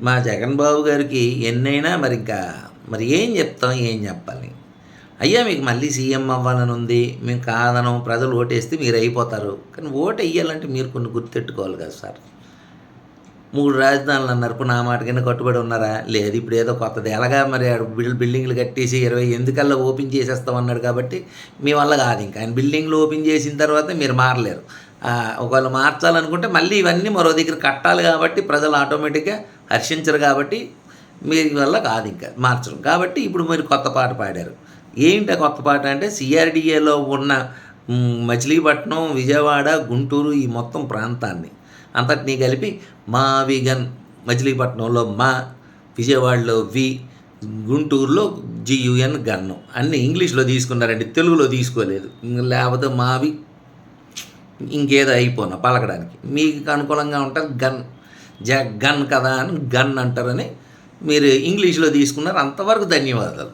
మా జగన్ బాబు గారికి ఎన్నైనా మరి ఇంకా మరి ఏం చెప్తాం, ఏం చెప్పాలి? అయ్యా మీకు మళ్ళీ సీఎం అవ్వాలని ఉంది, మేము కాదనం, ప్రజలు ఓటేస్తే మీరు అయిపోతారు. కానీ ఓటు వేయాలంటే మీరు కొన్ని గుర్తెట్టుకోవాలి కదా సార్. 3 రాజధానులు అన్నారు. ఇప్పుడు నా మాట కింద కట్టుబడి ఉన్నారా? లేదు. ఇప్పుడు ఏదో కొత్తది ఎలాగా మరి బిల్డింగ్లు కట్టేసి 20 ఎందుకల్లా ఓపెన్ చేసేస్తామన్నాడు కాబట్టి మీ వల్ల కాదు. ఇంకా ఆయన బిల్డింగ్లు ఓపెన్ చేసిన తర్వాత మీరు మారలేరు. ఒకవేళ మార్చాలనుకుంటే మళ్ళీ ఇవన్నీ మరో దగ్గర కట్టాలి కాబట్టి ప్రజలు ఆటోమేటిక్గా హర్షించరు కాబట్టి మీ వల్ల కాదు ఇంకా మార్చడం. కాబట్టి ఇప్పుడు మీరు కొత్త పాట పాడారు. ఏంటి కొత్త పాట అంటే సిఆర్డిఏలో ఉన్న మచిలీపట్నం, విజయవాడ, గుంటూరు ఈ మొత్తం ప్రాంతాన్ని అంతటినీ కలిపి మావిగన్, మచిలీపట్నంలో మా, విజయవాడలో వి, గుంటూరులో జియుఎన్ గన్ను అన్నీ ఇంగ్లీష్లో తీసుకున్నారండి, తెలుగులో తీసుకోలేదు. లేకపోతే మావి ఇంకేదో అయిపోయినా పలకడానికి మీకు అనుకూలంగా ఉంటుంది. గన్ కదా అని గన్ అంటారని మీరు ఇంగ్లీష్లో తీసుకున్నారు. అంతవరకు ధన్యవాదాలు.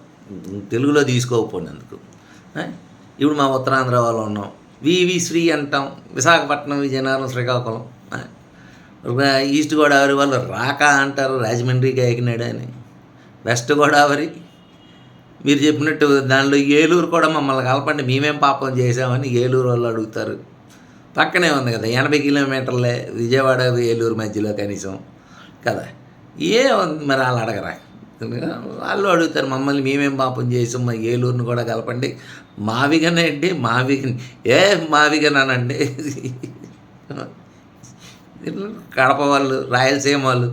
తెలుగులో తీసుకోకపోయినందుకు. ఇప్పుడు మా ఉత్తరాంధ్ర వాళ్ళు ఉన్నాం, వివి శ్రీ అంటాం. విశాఖపట్నం, విజయనగరం, శ్రీకాకుళం, ఈస్ట్ గోదావరి వాళ్ళు రాక అంటారు, రాజమండ్రి కాకినాడ అని. వెస్ట్ గోదావరి మీరు చెప్పినట్టు దానిలో ఏలూరు కూడా మమ్మల్ని కలపండి, మేమేం పాపం చేసామని ఏలూరు వాళ్ళు అడుగుతారు. పక్కనే ఉంది కదా, 80 కిలోమీటర్లే విజయవాడ ఏలూరు మధ్యలో కనీసం కదా. మరి వాళ్ళు అడగరా? వాళ్ళు అడుగుతారు మమ్మల్ని, మేమేం పాపం చేసాం, మా ఏలూరుని కూడా కలపండి. మావిగన్ ఏంటి, మావిగన్ మావిగన్ అనండి. కడప వాళ్ళు, రాయలసీమ వాళ్ళు,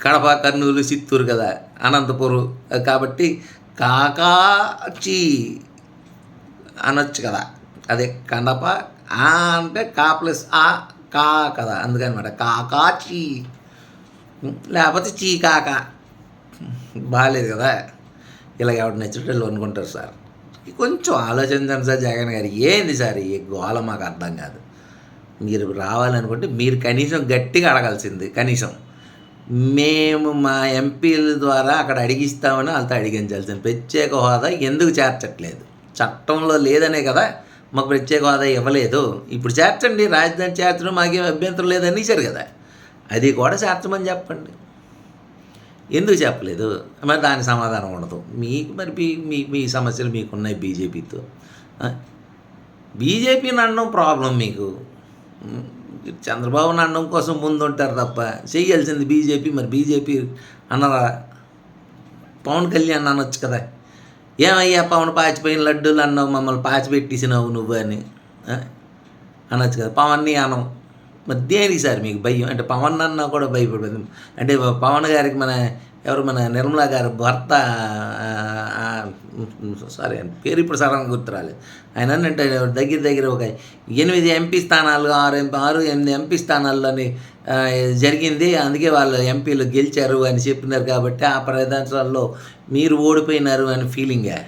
కడప, కర్నూలు, చిత్తూరు కదా, అనంతపురం కాబట్టి కాకాచి అనొచ్చు కదా. అదే కడప అంటే కా ప్లస్ కా కదా, అందుకనమాట కాకాచి. లేకపోతే చీకాక. బాగాలేదు కదా. ఇలా ఎవరు నచ్చినట్లు అనుకుంటారు సార్. కొంచెం ఆలోచించండి సార్ జగన్ గారు. ఏంది సార్ ఈ గోల, మాకు అర్థం కాదు. మీరు రావాలనుకుంటే మీరు కనీసం గట్టిగా అడగాల్సింది. కనీసం మేము మా ఎంపీల ద్వారా అక్కడ అడిగిస్తామని వాళ్ళతో అడిగించాల్సింది. ప్రత్యేక హోదా ఎందుకు చేర్చట్లేదు? చట్టంలో లేదనే కదా మాకు ప్రత్యేక హోదా ఇవ్వలేదు. ఇప్పుడు చేర్చండి, రాజధాని చేర్చడం మాకేం అభ్యంతరం లేదని ఇచ్చారు కదా, అది కూడా చేర్చమని చెప్పండి. ఎందుకు చెప్పలేదు? మరి దానికి సమాధానం ఉండదు మీకు. మరి మీ సమస్యలు మీకున్నాయి బీజేపీతో. బీజేపీని అనడం ప్రాబ్లం మీకు. చంద్రబాబుని అనడం కోసం ముందుంటారు తప్ప చేయాల్సింది బీజేపీ. మరి బీజేపీ అన్నరా? పవన్ కళ్యాణ్ అనొచ్చు కదా. ఏమయ్యా పవన్ పాచిపోయిన లడ్డూలు అన్నావు, మమ్మల్ని పాచిపెట్టేసినావు నువ్వు అని అనొచ్చు కదా. పవన్ని అనం. మరి దేనికి సార్ మీకు భయం? అంటే పవన్ అన్నా కూడా భయపడదు. అంటే పవన్ గారికి మన నిర్మలా గారి భర్త, సారీ పేరు ఇప్పుడు సడన్గా గుర్తురాలేదు, ఆయన అంటే దగ్గర ఒక 8 ఎంపీ స్థానాలు, 8 ఎంపీ స్థానాల్లోని జరిగింది. అందుకే వాళ్ళు ఎంపీలు గెలిచారు అని చెప్పినారు కాబట్టి ఆ ప్రదేశాల్లో మీరు ఓడిపోయినారు అని ఫీలింగా?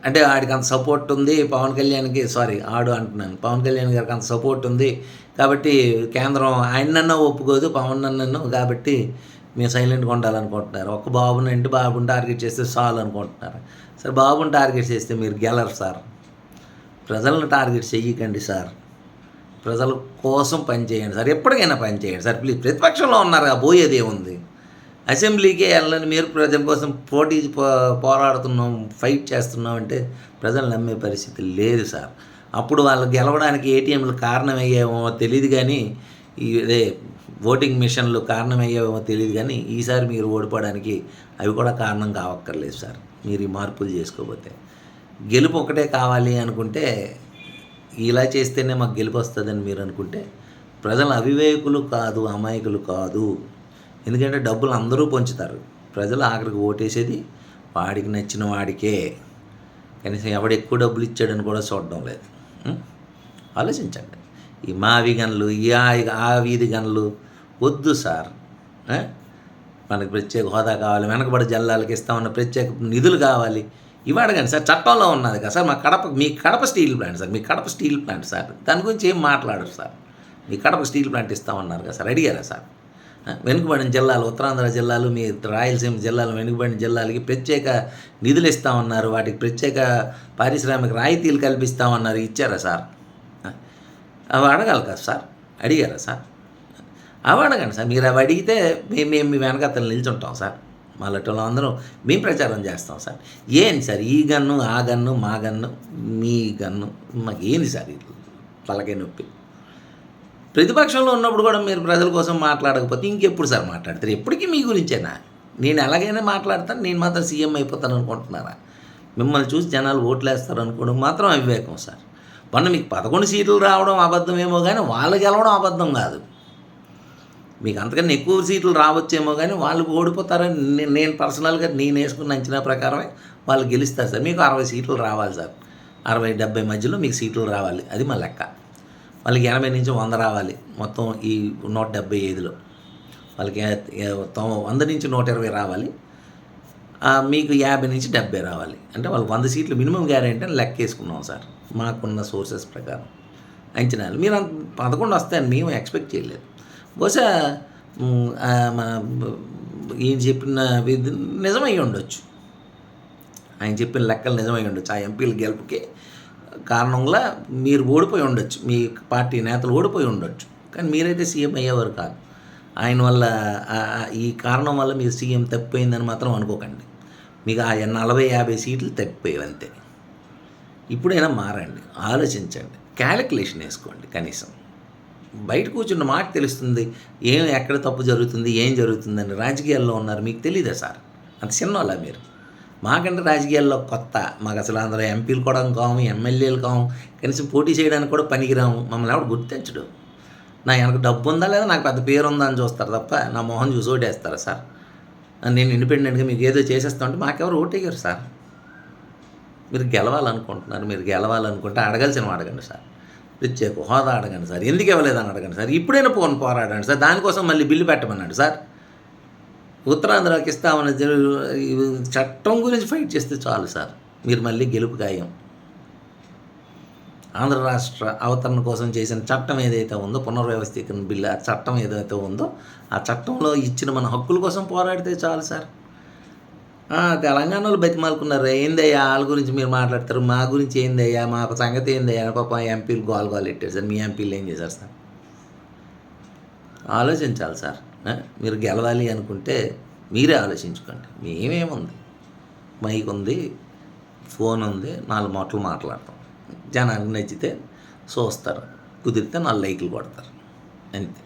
అంటే ఆడికి అంత సపోర్ట్ ఉంది పవన్ కళ్యాణ్కి, పవన్ కళ్యాణ్ గారికి అంత సపోర్ట్ ఉంది కాబట్టి కేంద్రం ఆయనన్నా ఒప్పుకోదు, పవన్ నన్ను, కాబట్టి మేము సైలెంట్గా ఉండాలనుకుంటున్నారు. ఒక్క బాబుని టార్గెట్ చేస్తే చాలు అనుకుంటున్నారు. సరే, బాబుని టార్గెట్ చేస్తే మీరు గెలరు సార్. ప్రజలను టార్గెట్ చెయ్యకండి సార్. ప్రజల కోసం పనిచేయండి సార్. ఎప్పటికైనా పనిచేయండి సార్ ప్లీజ్. ప్రతిపక్షంలో ఉన్నారుగా, పోయేది ఏముంది? అసెంబ్లీకే వెళ్ళని మీరు ప్రజల కోసం పోరాడుతున్నాం, ఫైట్ చేస్తున్నాం అంటే ప్రజలు నమ్మే పరిస్థితి లేదు సార్. అప్పుడు వాళ్ళు గెలవడానికి ఏటీఎంలు కారణమయ్యేమో తెలియదు కానీ, ఇదే ఓటింగ్ మిషన్లు కారణమయ్యేమో తెలియదు కానీ, ఈసారి మీరు ఓడిపోవడానికి అవి కూడా కారణం కావక్కర్లేదు సార్. మీరు ఈ మార్పులు చేసుకోకపోతే. గెలుపు ఒకటే కావాలి అనుకుంటే, ఇలా చేస్తేనే మాకు గెలుపు వస్తుందని మీరు అనుకుంటే, ప్రజలు అవివేకులు కాదు, అమాయకులు కాదు. ఎందుకంటే డబ్బులు అందరూ పంచుతారు. ప్రజలు ఆఖరికి ఓటేసేది వాడికి నచ్చిన వాడికే. కనీసం ఎవడు ఎక్కువ డబ్బులు ఇచ్చాడని కూడా చూడడం లేదు. ఆలోచించండి. ఈ మావి గన్లు, ఆ వీధి గన్లు వద్దు సార్. మనకి ప్రత్యేక హోదా కావాలి, వెనకబడి జిల్లాలకు ఇస్తామన్న ప్రత్యేక నిధులు కావాలి, ఇవి అడగండి సార్. చట్టంలో ఉన్నది కదా సార్. మీ కడప స్టీల్ ప్లాంట్ సార్, మీ కడప స్టీల్ ప్లాంట్ సార్, దాని గురించి ఏం మాట్లాడరు సార్. మీ కడప స్టీల్ ప్లాంట్ ఇస్తామన్నారు కదా సార్, అడిగారా సార్? వెనుకబడిన జిల్లాలు, ఉత్తరాంధ్ర జిల్లాలు, మీ రాయలసీమ జిల్లాలు, వెనుకబడిన జిల్లాలకి ప్రత్యేక నిధులు ఇస్తామన్నారు, వాటికి ప్రత్యేక పారిశ్రామిక రాయితీలు కల్పిస్తామన్నారు, ఇచ్చారా సార్? అవి అడగాలి కదా సార్, అడిగారా సార్? అవి అడగండి సార్. మీరు అవి అడిగితే మేము మీ వెనకాతల నిల్చుంటాం సార్. మాలాటోళ్ళం అందరం మేము ప్రచారం చేస్తాం సార్. ఏంది సార్ ఈ గన్ను, ఆ గన్ను, మా గన్ను, మీ గన్ను, మాకేంది సార్ ఇది తలకాయ నొప్పి. ప్రతిపక్షంలో ఉన్నప్పుడు కూడా మీరు ప్రజల కోసం మాట్లాడకపోతే ఇంకెప్పుడు సార్ మాట్లాడతారు? ఎప్పటికీ మీ గురించేనా? నేను ఎలాగైనా మాట్లాడతాను, నేను మాత్రం సీఎం అయిపోతాను అనుకుంటున్నారా? మిమ్మల్ని చూసి జనాలు ఓట్లేస్తారు అనుకోవడం మాత్రం అవివేకం సార్. మొన్న మీకు 11 సీట్లు రావడం అబద్ధమేమో కానీ వాళ్ళు గెలవడం అబద్ధం కాదు. మీకు అంతకన్నా ఎక్కువ సీట్లు రావచ్చేమో కానీ వాళ్ళు ఓడిపోతారని నేను పర్సనల్గా నేను వేసుకున్న అంచనా ప్రకారమే వాళ్ళు గెలుస్తారు సార్. మీకు 60 సీట్లు రావాలి సార్. 60-70 మధ్యలో మీకు సీట్లు రావాలి, అది మా లెక్క. వాళ్ళకి 80 నుంచి 100 రావాలి మొత్తం ఈ 175లో. వాళ్ళకి 100 నుంచి 120 రావాలి, మీకు 50 నుంచి 70 రావాలి. అంటే వాళ్ళకి 100 సీట్లు మినిమం గ్యారెంటీ అని లెక్క వేసుకున్నాం సార్ మాకున్న సోర్సెస్ ప్రకారం అంచనాలు. మీరు 11 వస్తాయని మేము ఎక్స్పెక్ట్ చేయలేదు. బహుశా ఈయన చెప్పిన నిజమై ఉండొచ్చు, ఆయన చెప్పిన లెక్కలు నిజమై ఉండొచ్చు. ఆ ఎంపీల గెలుపుకి కారణంగా మీరు ఓడిపోయి ఉండొచ్చు, మీ పార్టీ నేతలు ఓడిపోయి ఉండొచ్చు, కానీ మీరైతే సీఎం అయ్యేవారు కాదు. ఆయన వల్ల ఈ కారణం వల్ల మీరు సీఎం తప్పిపోయిందని మాత్రం అనుకోకండి. మీకు ఆ 40-50 సీట్లు తప్పిపోయేవి అంతే. ఇప్పుడైనా మారండి, ఆలోచించండి, క్యాలిక్యులేషన్ వేసుకోండి. కనీసం బయట కూర్చున్న మాట తెలుస్తుంది, ఎక్కడ తప్పు జరుగుతుంది, ఏం జరుగుతుందని. రాజకీయాల్లో ఉన్నారు, మీకు తెలీదా సార్? అంత చిన్నోళ్ళ మీరు? మాకంటే రాజకీయాల్లో కొత్త. మాకు అసలు అందరూ ఎంపీలు కూడా కాము, ఎమ్మెల్యేలు కాము, కనీసం పోటీ చేయడానికి కూడా పనికిరాము. మమ్మల్ని ఎవడు గుర్తించడు. నా వెనక డబ్బు ఉందా లేదా, నాకు పెద్ద పేరు ఉందా అని చూస్తారు తప్ప నా మొహం చూసి ఓటేస్తారా సార్? నేను ఇండిపెండెంట్గా మీకు ఏదో చేసేస్తా ఉంటే మాకెవరు ఓటేయరు సార్. మీరు గెలవాలనుకుంటున్నారు, మీరు గెలవాలనుకుంటే అడగాల్సిన అడగండి సార్. ప్రత్యేక హోదా అడగండి సార్, ఎందుకు ఇవ్వలేదని అడగండి సార్. ఇప్పుడైనా పోరాడండి సార్, దానికోసం మళ్ళీ బిల్లు పెట్టమన్నాడు సార్. ఉత్తరాంధ్రకి ఇస్తామని చట్టం గురించి ఫైట్ చేస్తే చాలు సార్, మీరు మళ్ళీ గెలుపు ఖాయం. ఆంధ్ర రాష్ట్ర అవతరణ కోసం చేసిన చట్టం ఏదైతే ఉందో, పునర్వ్యవస్థీకరణ బిల్లు, ఆ చట్టం ఏదైతే ఉందో ఆ చట్టంలో ఇచ్చిన మన హక్కుల కోసం పోరాడితే చాలు సార్. తెలంగాణలో బతిమాలుకున్నారు, ఏందయ్యా వాళ్ళ గురించి మీరు మాట్లాడతారు, మా గురించి ఏందయ్యా, మా సంగతి ఏందయ్యా, పాప ఎంపీలు గోల్ పెట్టారు సార్. మీ ఎంపీలు ఏం చేశారు సార్? ఆలోచించాలి సార్. మీరు గెలవాలి అనుకుంటే మీరే ఆలోచించుకోండి. మేమేముంది, మైక్ ఉంది, ఫోన్ ఉంది, 4 మాటలు మాట్లాడతాం. జనానికి నచ్చితే చూస్తారు, కుదిరితే 4 లైకులు కొడతారు, అంతే.